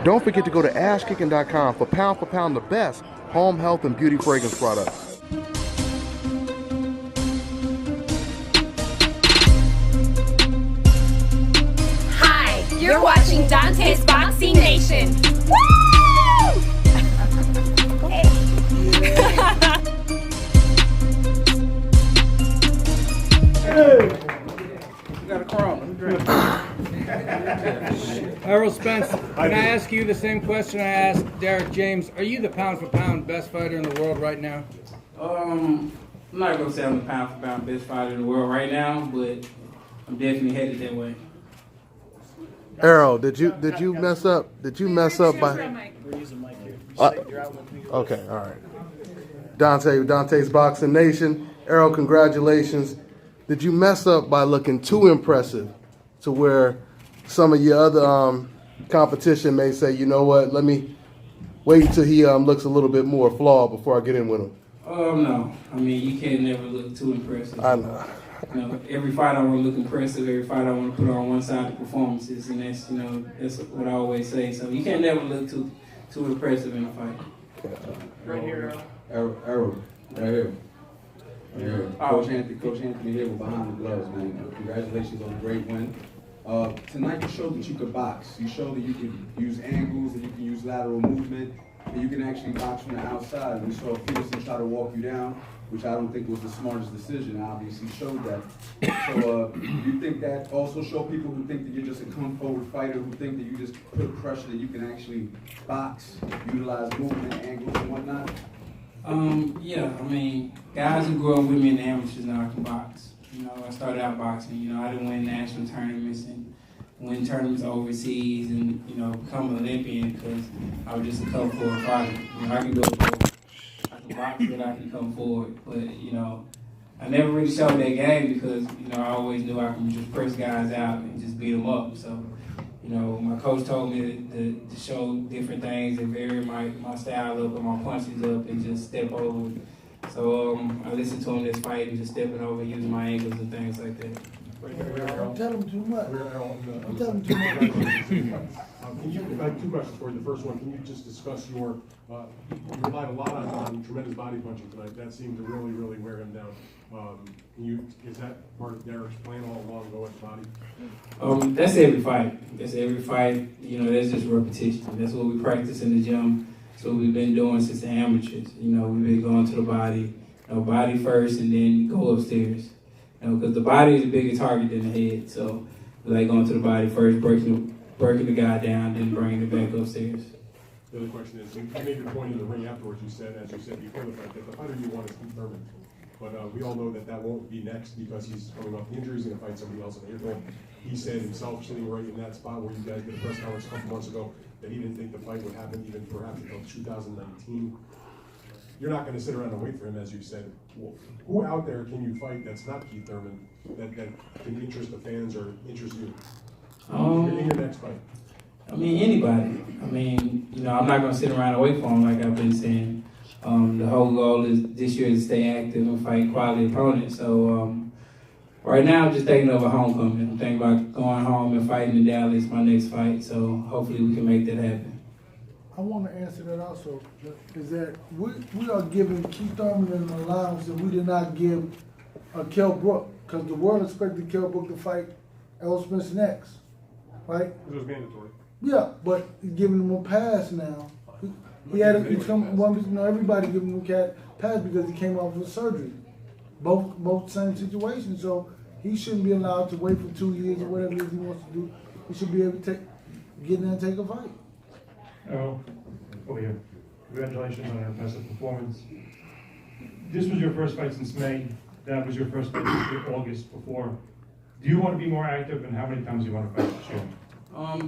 Don't forget to go to ashkicking.com for pound the best home health and beauty fragrance products. Hi, you're watching Dontaesboxingnation. Woo! You got a crumb. Let me drink. Errol, Spence, can I ask you the same question I asked Derek James? Are you the pound-for-pound best fighter in the world right now? I'm not gonna say I'm the pound-for-pound best fighter in the world right now, but I'm definitely headed that way. Errol, did you mess up? Did you mess up by? We're using mic here. Okay, all right. Dontaesboxingnation. Errol, congratulations. Did you mess up by looking too impressive to where some of your other competition may say, you know what, let me wait till he looks a little bit more flawed before I get in with him? No. I mean, you can't never look too impressive. I know. You know, every fight I want to look impressive. Every fight I want to put on one side of performances, and that's that's what I always say. So you can't never look too impressive in a fight. Right here, Errol, right here. Coach Anthony here with Behind the Gloves, man. Congratulations on a great win. Tonight you showed that you could box. You showed that you could use angles, that you can use lateral movement, and you can actually box from the outside. We saw Peterson try to walk you down, which I don't think was the smartest decision. Obviously showed that. So you think that also show people who think that you're just a come-forward fighter, who think that you just put pressure, that you can actually box, utilize movement, angles, and whatnot? Yeah, I mean, guys who grew up with me in the amateurs know I can box. You know, I started out boxing. You know, I didn't win national tournaments and win tournaments overseas and, become an Olympian because I was just a come forward fighter. You know, I can go forward. I can box, but I can come forward. But, I never really showed that game because, I always knew I could just press guys out and just beat them up. So, my coach told me to show different things and vary my style up and my punches up and just step over. So I listened to him this fight and just stepping over, using my angles and things like that. Don't tell him too much. Don't tell him too much. I have two questions for you. The first one, can you just discuss you relied a lot on tremendous body punching tonight. That seemed to really, really wear him down. Is that part of Derek's plan all along, go at the body? That's every fight. That's every fight. That's just repetition. That's what we practice in the gym. That's what we've been doing since the amateurs. We've been going to the body, body first and then go upstairs. Because the body is a bigger target than the head. So we like going to the body first, breaking the guy down, then bringing it back upstairs. The other question is, you made the point in the ring afterwards, as you said before the fight, that the fighter you want is Thurman. But we all know that won't be next because he's coming off the injury. He's going to fight somebody else in April. He said himself, sitting right in that spot where you guys did a press conference a couple months ago, that he didn't think the fight would happen even perhaps until 2019. You're not going to sit around and wait for him, as you said. Who out there can you fight that's not Keith Thurman that can interest the fans or interest you in your next fight? I mean, anybody. I mean, I'm not going to sit around and wait for him like I've been saying. The whole goal is this year to stay active and fight quality opponents. So right now I'm just thinking of a homecoming. I'm thinking about going home and fighting in Dallas, my next fight. So hopefully we can make that happen. I want to answer that also, is that we are giving Keith Thurman an allowance that we did not give Kell Brook, because the world expected Kell Brook to fight Errol Spence next, right? It was mandatory. Yeah, but he's giving him a pass now. Everybody giving him a pass because he came off with surgery. Both same situations, so he shouldn't be allowed to wait for 2 years or whatever it is he wants to do. He should be able to get in there and take a fight. Oh, yeah. Congratulations on your impressive performance. This was your first fight since May. That was your first fight since August before. Do you want to be more active, and how many times do you want to fight this year?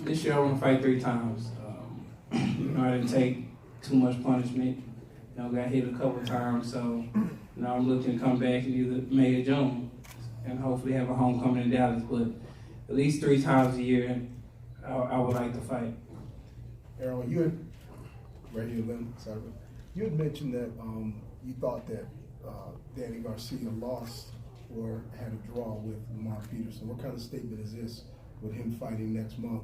This year I want to fight 3 times. I didn't take too much punishment. Got hit a couple times, so I'm looking to come back in either May or June and hopefully have a homecoming in Dallas. But at least 3 times a year, I would like to fight. Errol, you had mentioned that you thought that Danny Garcia lost or had a draw with Lamar Peterson. What kind of statement is this with him fighting next month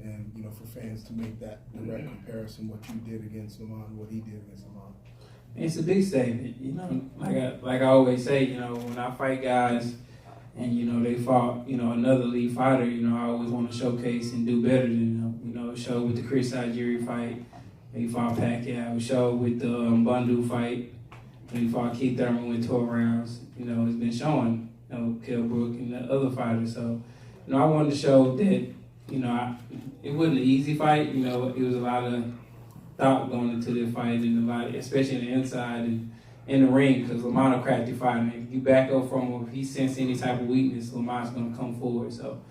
and, you know, for fans to make that direct comparison, what you did against Lamont, what he did against Lamont. It's a big statement, you know. Like I always say, you know, when I fight guys and, you know, they fought, you know, another elite fighter, you know, I always want to showcase and do better than them. You know, show with the Chris Algieri fight, he fought Pacquiao. Show with the Bundu fight, he fought Keith Thurman with 12 rounds. You know, it's been showing, you know, Kell Brook and the other fighters. So, you know, I wanted to show that, you know, it wasn't an easy fight. You know, it was a lot of thought going into the fight, and a lot, especially in the inside and in the ring, because Lamont a crafty fighter. If you back up from him, if he senses any type of weakness, Lamont's going to come forward. So,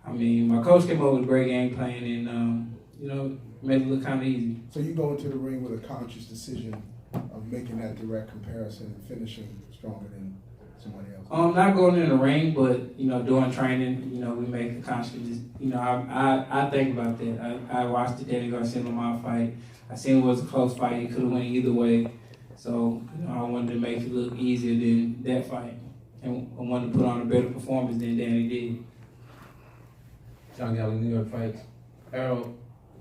I mean, my coach came up with a great game plan, and you know, made it look kind of easy. So you go into the ring with a conscious decision of making that direct comparison and finishing stronger than somebody else. Not going in the ring, but, you know, doing training, you know, we make a conscious, you know, I think about that. I watched the Danny Garcia-Lamont fight. I seen it was a close fight. It could have went either way. So, you know, I wanted to make it look easier than that fight. And I wanted to put on a better performance than Danny did. John Galley, New York Fights. Errol,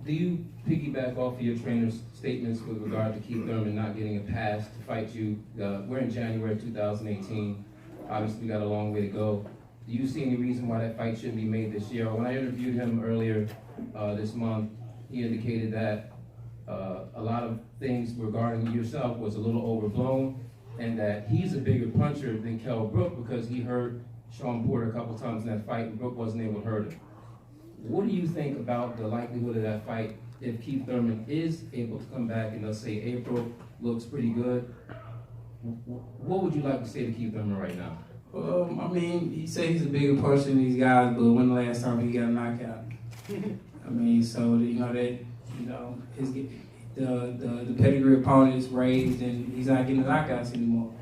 do you piggyback off of your trainer's statements with regard to Keith Thurman not getting a pass to fight you? We're in January of 2018. Obviously, we got a long way to go. Do you see any reason why that fight shouldn't be made this year? When I interviewed him earlier this month, he indicated that a lot of things regarding yourself was a little overblown, and that he's a bigger puncher than Kell Brook because he hurt Sean Porter a couple times in that fight, and Brook wasn't able to hurt him. What do you think about the likelihood of that fight if Keith Thurman is able to come back and let's say April looks pretty good? What would you like to say to Keith Thurman right now? I mean, he said he's a bigger puncher than these guys, but when the last time he got a knockout? I mean, so you know that, you know, the pedigree opponents raised, and he's not getting the knockouts anymore.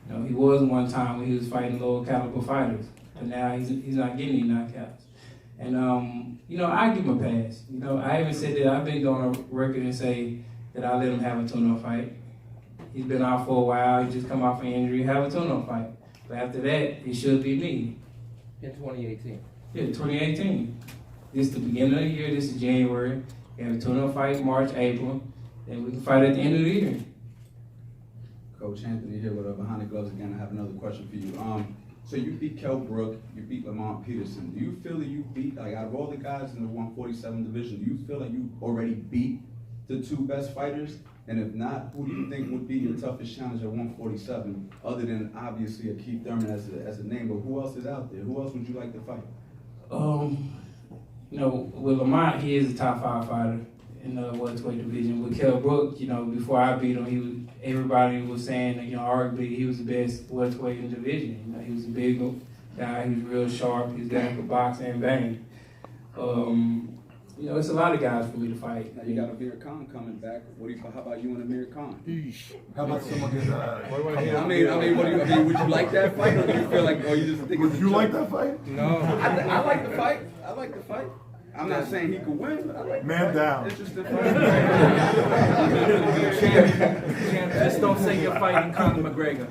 You know, he was one time when he was fighting lower caliber fighters, but now he's not getting any knockouts. And you know, I give him a pass. You know, I even said that I've been going on record and say that I let him have a tune-up fight. He's been out for a while. He just come off an injury, have a tune-up fight. But after that, it should be me. In 2018. Yeah, 2018. This is the beginning of the year. This is January. We have a tune-up fight March, April. Then we can fight at the end of the year. Coach Anthony here with Behind the Gloves again. I have another question for you. So you beat Kell Brook, you beat Lamont Peterson. Do you feel that you beat, like out of all the guys in the 147 division, do you feel like you already beat the two best fighters? And if not, who do you think would be your toughest challenge at 147, other than obviously a Keith Thurman as a name, but who else is out there? Who else would you like to fight? You know, with Lamont, he is a top 5 fighter in the welterweight division. With Kell Brook, you know, before I beat him, everybody was saying that, you know, arguably he was the best welterweight in the division. You know, he was a big guy, he was real sharp, he was guy who could box and bang. You know, it's a lot of guys for me to fight. Now you got Amir Khan coming back. How about you and Amir Khan? How about someone get I mean, would you like that fight, or do you feel like, you just think? Would you like that fight? No. I like the fight. I like the fight. I'm not saying he could win, but I like Man down. Interesting Champ, just don't say you're fighting Conor McGregor.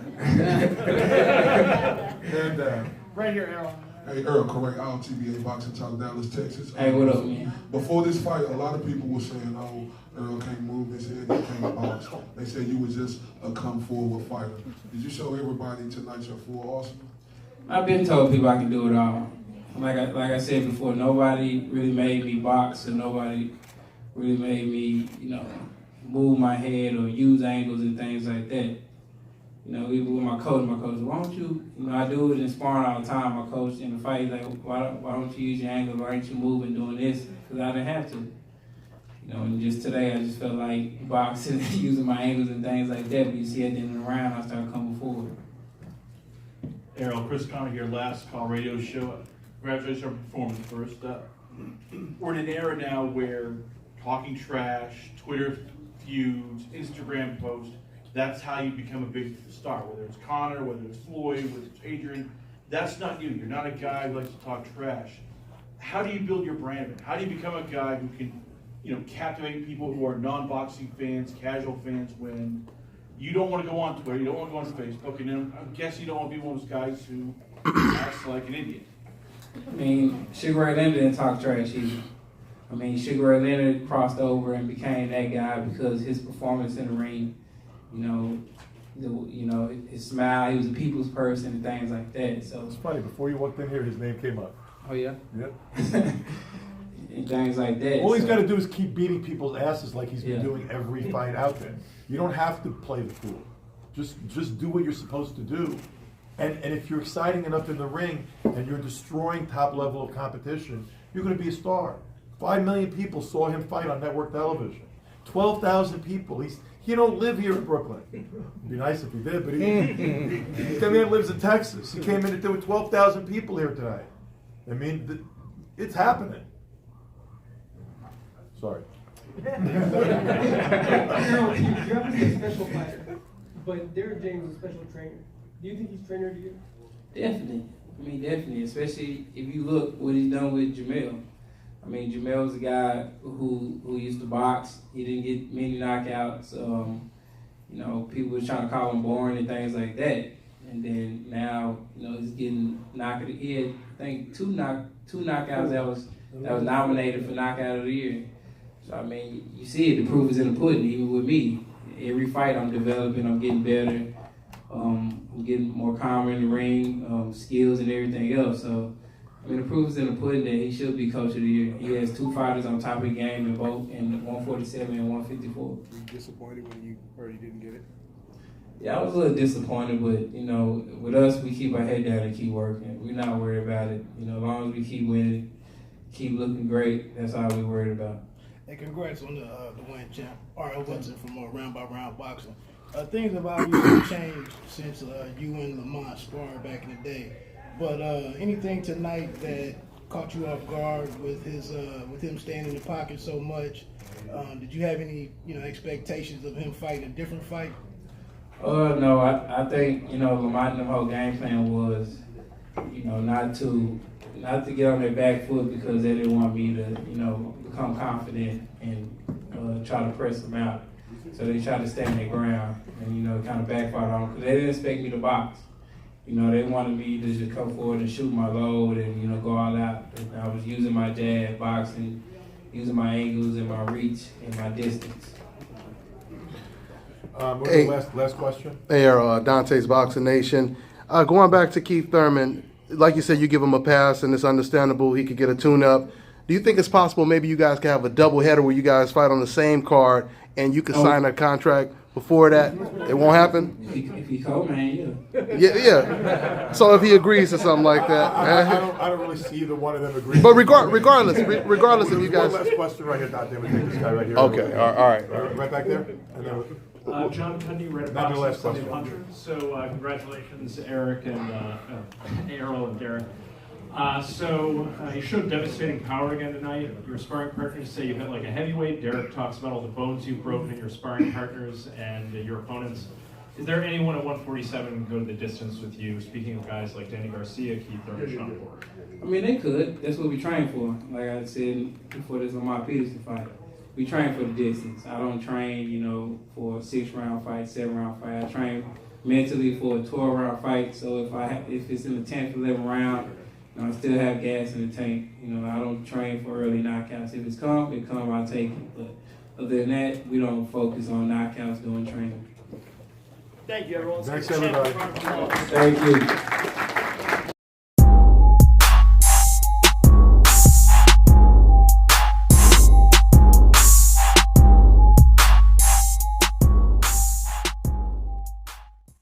Man down. Right here, Errol. Hey, Errol, correct. TBA Boxing Talk, Dallas, Texas. Hey, what up, man? Before this fight, a lot of people were saying, oh, Errol can't move his head, he can't box. They said you were just a come-forward fighter. Did you show everybody tonight your full arsenal? I've been told people I can do it all. Like I said before, nobody really made me box, and nobody really made me, you know, move my head or use angles and things like that. You know, even with my coach, why don't you know, I do it in sparring all the time. My coach in the fight, like, why don't you use your angles? Why aren't you moving, doing this? Because I didn't have to. You know, and just today, I just felt like boxing, using my angles and things like that. But you see at the end of the round, I started coming forward. Errol, Chris Conner here, Last Call Radio Show. Congratulations on your performance first. We're in an era now where talking trash, Twitter feuds, Instagram posts, that's how you become a big star. Whether it's Conor, whether it's Floyd, whether it's Adrian, that's not you. You're not a guy who likes to talk trash. How do you build your brand? How do you become a guy who can, you know, captivate people who are non-boxing fans, casual fans, when you don't want to go on Twitter, you don't want to go on Facebook, and I guess you don't want to be one of those guys who acts like an idiot. I mean, Sugar Ray Leonard didn't talk trash either. I mean, Sugar Ray Leonard crossed over and became that guy because his performance in the ring, his smile, he was a people's person and things like that. So it's funny, before you walked in here, his name came up. Oh yeah? Yep. And things like that. All he's got to do is keep beating people's asses like he's been doing every fight out there. You don't have to play the fool. Just do what you're supposed to do. And if you're exciting enough in the ring and you're destroying top level of competition, you're going to be a star. 5 million people saw him fight on network television. 12,000 people. He don't live here in Brooklyn. It'd be nice if he did, but he man lives in Texas. He came in and there were 12,000 people here tonight. I mean, it's happening. Sorry. Errol, you're obviously a special fighter, but Derek James is a special trainer. Do you think he's trainer to you? Definitely. I mean, definitely. Especially if you look what he's done with Jamel. I mean, Jamel's a guy who used to box. He didn't get many knockouts. People were trying to call him boring and things like that. And then now, he's getting knocked. He had, I think, two knockouts that was nominated for knockout of the year. So I mean, you see it. The proof is in the pudding. Even with me, every fight I'm developing, I'm getting better. I'm getting more calmer in the ring, skills and everything else. So I mean, the proof is in the pudding that he should be coach of the year. He has 2 fighters on top of the game in both in 147 and 154. Were you disappointed when you heard he didn't get it? Yeah, I was a little disappointed, but with us, we keep our head down and keep working. We're not worried about it. As long as we keep winning, keep looking great, that's all we're worried about. And congrats on the win, champ. Errol Woodson from Round by Round Boxing. Things have obviously changed since you and Lamont sparred back in the day. But anything tonight that caught you off guard with him staying in the pocket so much? Did you have any expectations of him fighting a different fight? No, I think Lamont and the whole game plan was not to get on their back foot because they didn't want me to become confident and try to press them out. So they tried to stand their ground and kind of backfired on them because they didn't expect me to box. They wanted me to just come forward and shoot my load and go all out. And I was using my jab, boxing, using my angles and my reach and my distance. Hey, last question. Hey, Dontaesboxingnation. Going back to Keith Thurman, like you said, you give him a pass, and it's understandable he could get a tune-up. Do you think it's possible maybe you guys could have a double-header where you guys fight on the same card, and you could sign a contract before that? It won't happen? If he called, man, Yeah. So if he agrees to something like that. I don't really see either one of them agreeing. But regardless if you guys. One last question right here, Dante. We'll take this guy right here. Okay, all right. Right back there? And then John Cundy, Red Not your last Box, question. 100. So congratulations, Eric and Errol and Derek. You showed devastating power again tonight. Your sparring partners say you hit like a heavyweight. Derek talks about all the bones you've broken in your sparring partners and your opponents. Is there anyone at 147 who can go to the distance with you? Speaking of guys like Danny Garcia, Keith Thurman, Sean Porter. I mean, they could. That's what we train for. Like I said before this Lamont Peterson fight. We train for the distance. I don't train, for a 6-round fight, 7-round fight. I train mentally for a 12-round fight. So if it's in the 10th, 11th round, I still have gas in the tank. I don't train for early knockouts. If it's come, I'll take it. But other than that, we don't focus on knockouts during training. Thank you, everyone. Thanks, everybody. Thank you.